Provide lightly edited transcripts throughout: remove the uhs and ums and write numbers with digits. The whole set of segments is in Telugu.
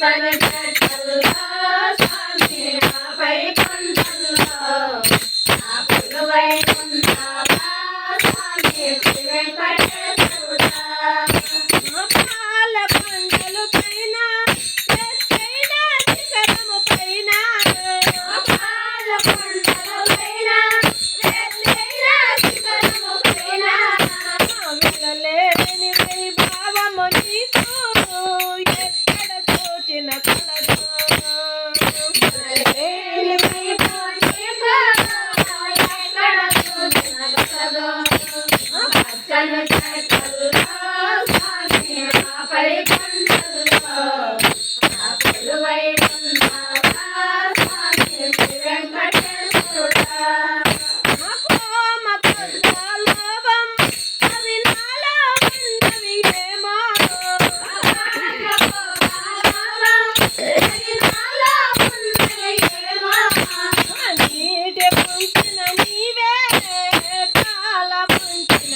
పచ్చని చెట్లలో స్వామి ఆపై కొండల్లో ఆ కొలువై ఉన్నావా స్వామి శ్రీ వెంకటేశ్వరుడా. పాల కొండలు పైన ఎత్తైన శిఖరము పైన పాల కొండల పైన ఎత్తైన శిఖరము పైన వెళ్ళలేని వైభవము నీకు ఎక్కడ చూచిన కలదు. లేని వైభవం నీకు ఎక్కడ చూసిన కలదు. పచ్చని చెట్లలో స్వామి ఆపై కొండల్లో ఆ కొలువై ఉన్నావా స్వామి శ్రీ వెంకటేశ్వరుడా. కోమ లోభం అవి నాలో ఉన్నవి ఏమో నీటి ముంచిన నీవే పాల ముంచిన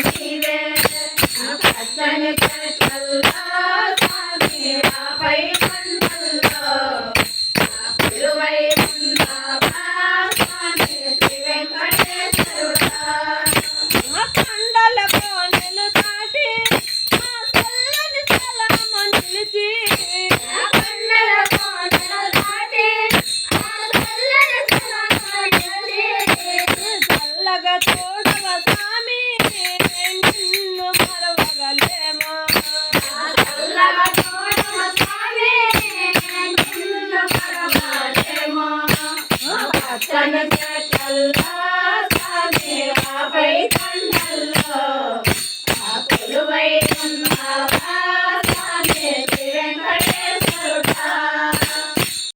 నీవే పచ్చని చెట్లలో స్వామి ఆపై కొండల్లో ఆ కొలువై ఉన్నావా స్వామి శ్రీ వెంకటేశ్వరుడా. కొండల కోనెలు దాటి ఆ చల్లని స్థలము నిలిచి కొండల కోనలు దాటి ఆ చల్లని స్థలము నిలిచి చల్లగా చూడవ స్వామి నిన్ను మరవగలేమో. చల్లగా చూడవ స్వామి నిన్ను మరవలేమో. పచ్చని చెట్లలో